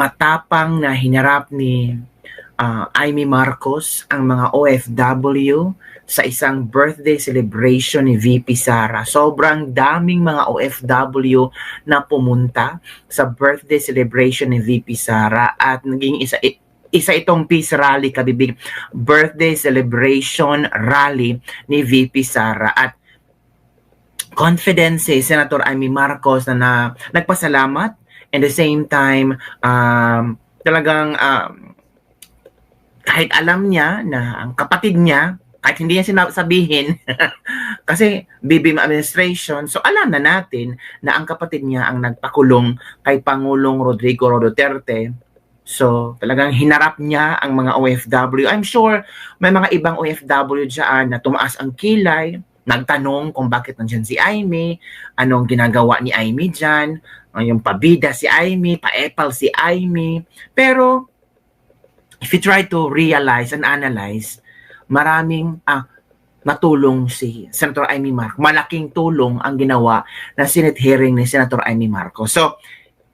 matapang na hinarap ni Amy Marcos ang mga OFW sa isang birthday celebration ni VP Sara. Sobrang daming mga OFW na pumunta sa birthday celebration ni VP Sara at naging isa itong peace rally, kabibig, birthday celebration rally ni VP Sara. At confidence si Senator Amy Marcos na nagpasalamat, and the same time talagang kahit alam niya na ang kapatid niya, kahit hindi niya sabihin, kasi BBM administration, so alam na natin na ang kapatid niya ang nagpakulong kay Pangulong Rodrigo Duterte. So talagang hinarap niya ang mga OFW. I'm sure may mga ibang OFW dyan na tumaas ang kilay, nagtanong kung bakit nandyan si Amy, anong ginagawa ni Amy dyan, yung pabida si Amy, paepal si Amy. Pero if you try to realize and analyze, maraming natulong si Senator Amy Marcos. Malaking tulong ang ginawa na Senate hearing ni Senator Amy Marcos. So,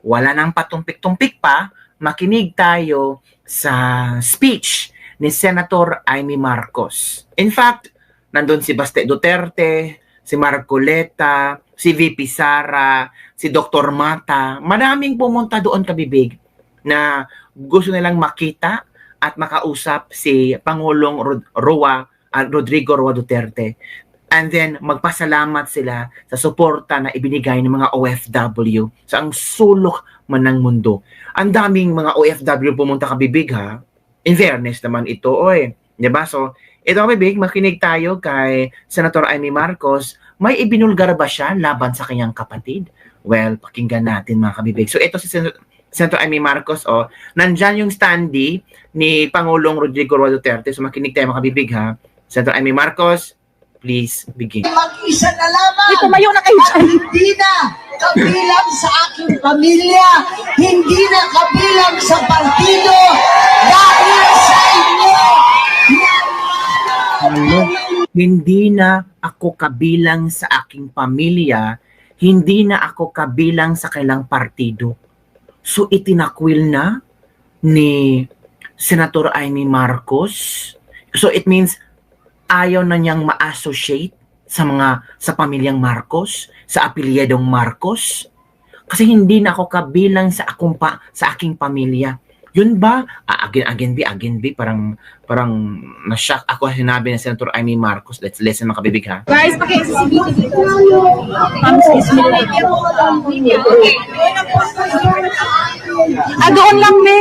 wala nang patumpik-tumpik pa, makinig tayo sa speech ni Senator Amy Marcos. In fact, nandun si Baste Duterte, si Marcoleta, si VP Sara, si Dr. Mata. Maraming pumunta doon, kabibig, na gusto nilang makita at makausap si Pangulong Rodrigo Roa Duterte. And then, magpasalamat sila sa suporta na ibinigay ng mga OFW sa ang sulok man ng mundo. Ang daming mga OFW pumunta, kabibig, ha? In fairness naman ito, oy. Diba? So, ito, kabibig, makinig tayo kay Senator Amy Marcos. May ibinulgar ba siya laban sa kanyang kapatid? Well, pakinggan natin, mga kabibig. So, ito si Senator Amy Marcos, nandyan yung standee ni Pangulong Rodrigo Roa Duterte. So makinig tayo, mga kabibig, ha. Senator Amy Marcos, please begin. Mag-isa na lamang. Tumayo na kayo. At hindi na kabilang sa aking pamilya, hindi na kabilang sa partido, dahil sa inyo. Hindi na ako kabilang sa aking pamilya, hindi na ako kabilang sa kailang partido. So itinakwil na ni Senator Amy Marcos. So it means ayaw na niyang ma-associate sa pamilyang Marcos, sa apelyedong Marcos. Kasi hindi na ako kabilang sa aking pamilya. Yun ba? Again B, parang na-shock ako sinabi ng Senator Amy Marcos. Let's listen, mga kabibig, ha. Guys, paki-CCTV dito. Doon lang, me.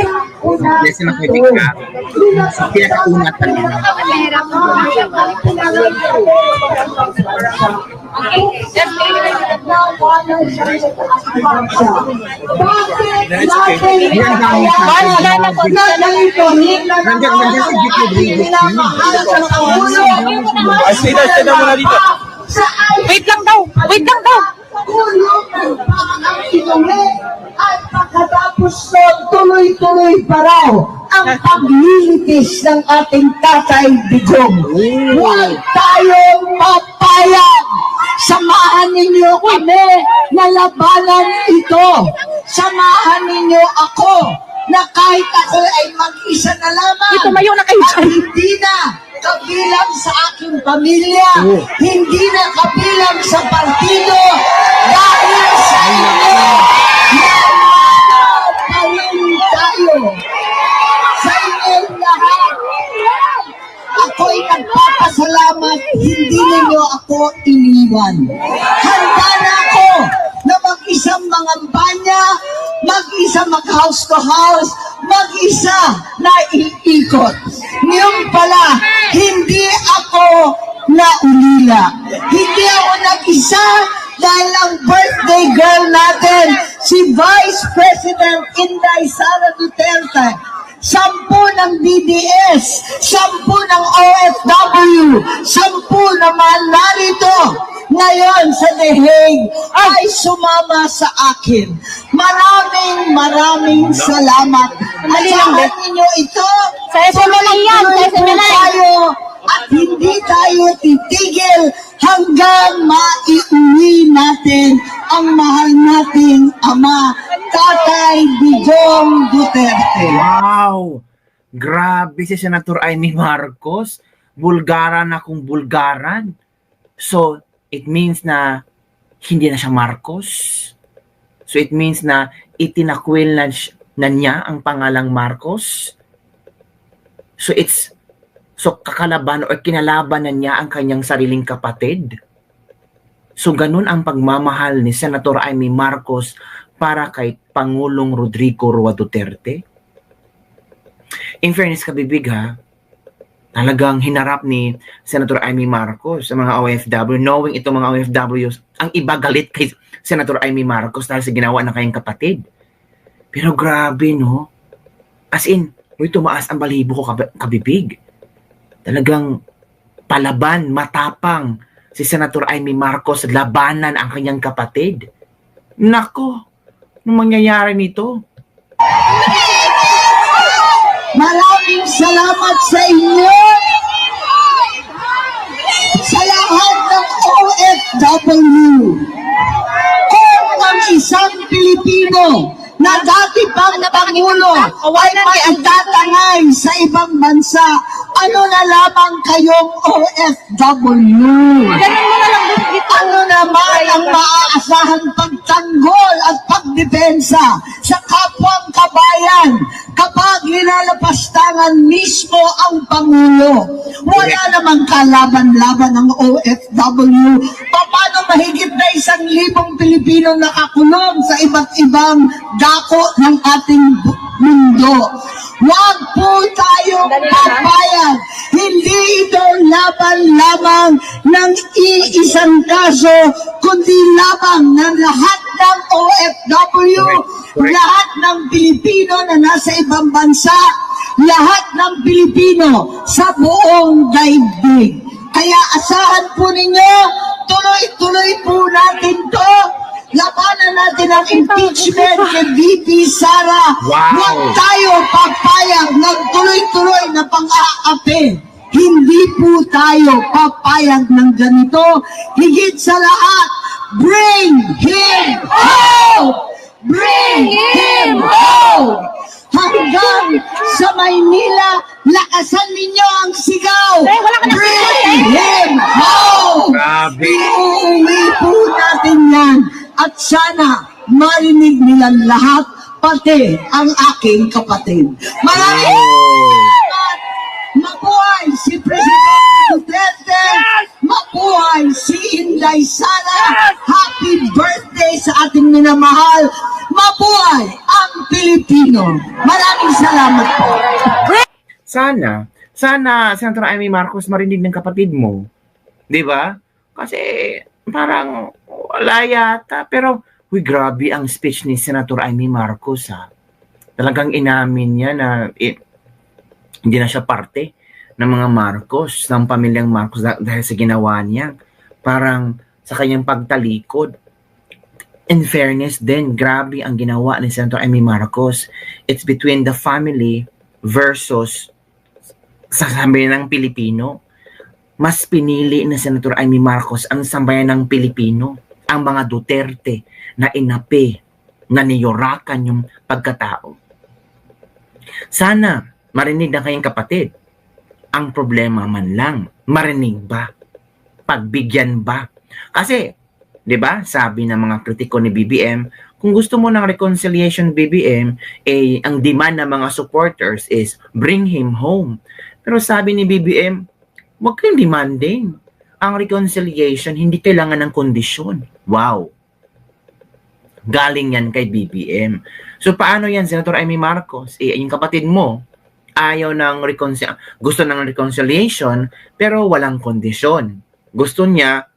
Listen, mga kabibig, ha. Pinakaunat na nila. Stay na muna dito. Wait lang daw. At pagkatapos nun, tuloy-tuloy pa raw ang paglilitis ng ating Tatay Digong. Huwag tayong papayag. Samahan ninyo kami na labanan ito. Samahan ninyo ako na kahit ako ay mag-isa na lamang. Tumayo na kayo. At hindi na kabilang sa aking pamilya, hindi na kabilang sa partido, dahil sa inyo, nanapayin tayo. Sa inyong lahat, ako'y nagpapasalamat, hindi ninyo ako iniwan. Handa na ako na mag-isang mangampanya, mag-isa mag-house to house, mag-isa na iikot. Ngayon pala, hindi ako naulila. Hindi ako nag-isa dahil ang birthday girl natin, si Vice President Inday Sara Duterte, 10 ng BDS, 10 ng OFW, 10 naman narito ngayon sa The Hague ay sumama sa akin. Maraming salamat. Asahan ninyo ito. Sa SMLA yan, sa SMLA. Tayo, at hindi tayo titigil hanggang maiuwi natin ang mahal nating ama, Tatay Digong Duterte. Wow! Grabe si Senator Amy Marcos. Bulgaran akong Bulgaran. So, it means na hindi na siya Marcos. So, it means na itinakwil na niya ang pangalang Marcos. So, kakalaban o kinalaban na niya ang kanyang sariling kapatid. So, ganun ang pagmamahal ni Senator Amy Marcos para kay Pangulong Rodrigo Roa Duterte. In fairness, kabibig ha, talagang hinarap ni Senator Amy Marcos sa mga OFW, knowing itong mga OFWs, ang iba galit kay Senator Amy Marcos dahil sa ginawa ng kanyang kapatid. Pero grabe, no? As in, tumaas ang balibo ko, kabibig. Talagang palaban, matapang si Senator Amy Marcos, labanan ang kanyang kapatid. Nako, anong mangyayari nito? Maraming salamat sa inyo, sa lahat ng OFW. Kung ang isang Pilipino na dati pang Pangulo ay maitatangay sa ibang bansa, ano na lamang kayong OFW? Ano naman ang maaasahang pagtanggol at pagdepensa sa kapwang kabayan kapag nilalapastangan mismo ang Pangulo? Wala namang kalaban-laban ng OFW. Paano mahigit na 1,000 Pilipino nakakulong sa iba't ibang dako ng ating mundo? Huwag po tayong papayag. Hindi ito laban lamang ng iisang kaso, kundi labang ng lahat ng OFW, lahat ng Pilipino na nasa ibang bansa, lahat ng Pilipino sa buong daigdig. Kaya asahan po ninyo, tuloy-tuloy po natin to. Labanan natin ang impeachment kay VP Sara. Wow. Huwag tayo papayag ng tuloy-tuloy na pang-aapi. Hindi po tayo papayag ng ganito. Higit sa lahat, bring him home! Bring him home! Hanggang sa Maynila, lakasan ninyo ang sigaw. Bring him home! Grabe. Iuuwi po natin yan. At sana marinig nilang lahat, pati ang aking kapatid. Maraming salamat! Mabuhay si Presidente Duterte! Mabuhay si Inday Sara! Happy birthday sa ating minamahal! Mabuhay ang Pilipino! Maraming salamat po! Sana, Senator Amy Marcos marinig ng kapatid mo. 'Di ba? Kasi parang wala yata. Pero, grabe ang speech ni Senator Amy Marcos, ha. Talagang inamin niya na hindi na siya parte ng mga Marcos, ng pamilyang Marcos dahil sa ginawa niya. Parang sa kanyang pagtalikod. In fairness din, grabe ang ginawa ni Senator Amy Marcos. It's between the family versus sa sambayan ng Pilipino. Mas pinili na Senator Amy Marcos ang sambayan ng Pilipino, ang mga Duterte na inapi, na niyorakan yung pagkatao. Sana marinig na kayong kapatid. Ang problema man lang, marinig ba? Pagbigyan ba? Kasi, di ba, sabi ng mga kritiko ni BBM, kung gusto mo ng reconciliation BBM, ang demand ng mga supporters is bring him home. Pero sabi ni BBM, huwag kayong demanding. Ang reconciliation, hindi kailangan ng kondisyon. Wow. Galing yan kay BBM. So, paano yan, Senator Amy Marcos? Yung kapatid mo, ayaw ng gusto ng reconciliation, pero walang kondisyon. Gusto niya,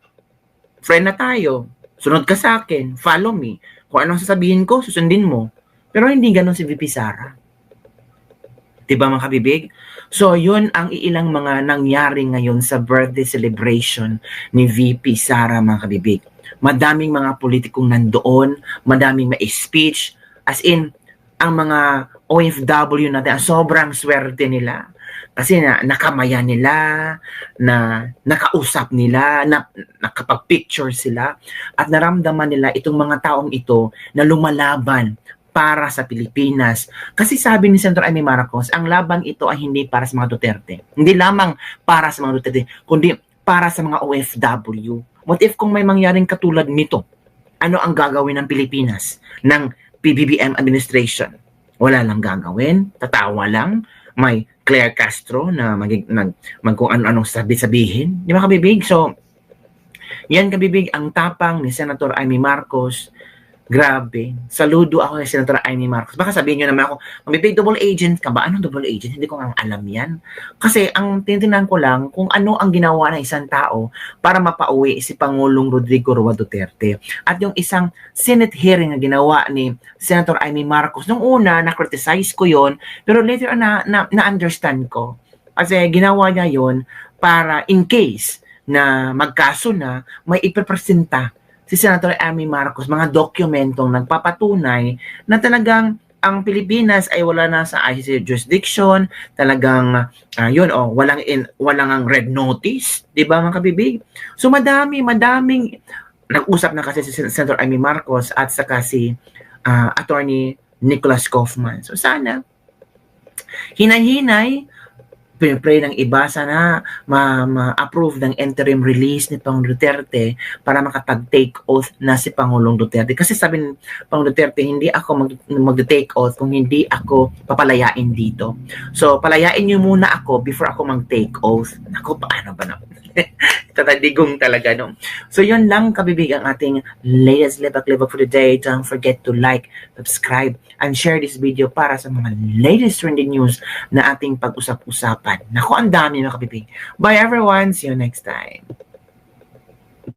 friend na tayo. Sunod ka sa akin. Follow me. Kung anong sasabihin ko, susundin mo. Pero hindi ganun si VP Sara. Diba mga kabibig? So, yun ang ilang mga nangyari ngayon sa birthday celebration ni VP Sara, mga kabibig. Madaming mga politikong nandoon, madaming may speech, as in, ang mga OFW natin, sobrang swerte nila. Kasi nakamaya nila, na nakausap nila, nakapag-picture sila, at naramdaman nila itong mga taong ito na lumalaban para sa Pilipinas. Kasi sabi ni Senator Amy Marcos, ang labang ito ay hindi para sa mga Duterte. Hindi lamang para sa mga Duterte, kundi para sa mga OFW. What if kung may mangyaring katulad nito? Ano ang gagawin ng Pilipinas, ng PBBM administration? Wala lang gagawin, tatawa lang, may Claire Castro na kung ano-anong sabihin. Di ba kabibig? So, yan kabibig ang tapang ni Senator Amy Marcos. Grabe. Saludo ako kay Senator Amy Marcos. Baka sabihin nyo naman ako, mabibig double agent ka ba? Anong double agent? Hindi ko nga alam yan. Kasi ang tinitingnan ko lang kung ano ang ginawa ng isang tao para mapauwi si Pangulong Rodrigo Roa Duterte. At yung isang Senate hearing na ginawa ni Senator Amy Marcos, nung una, na-criticize ko yon, pero later na-understand ko. Kasi ginawa niya yon para in case na magkaso na, may ipipresenta si Senator Amy Marcos, mga dokumentong nagpapatunay na talagang ang Pilipinas ay wala na sa ICC jurisdiction, talagang walang ang red notice, 'di ba mga kabibig? So madaming nag-usap na kasi si Senator Amy Marcos at saka si Attorney Nicholas Kaufman. So sana hinay-hinay pray ng iba, sana ma-approve ng interim release ni Pangulong Duterte para makapag-take oath na si Pangulong Duterte. Kasi sabi ni Pangulong Duterte, hindi ako mag-take oath kung hindi ako papalayain dito. So, palayain niyo muna ako before ako mag-take oath. Ako, paano ba na? Tatadigong talaga, no? So, yun lang, kabibig, ang ating latest libak-libak for the day. Don't forget to like, subscribe, and share this video para sa mga latest trending news na ating pag-usap-usapan. Naku, ang dami mga kabibig. Bye everyone. See you next time.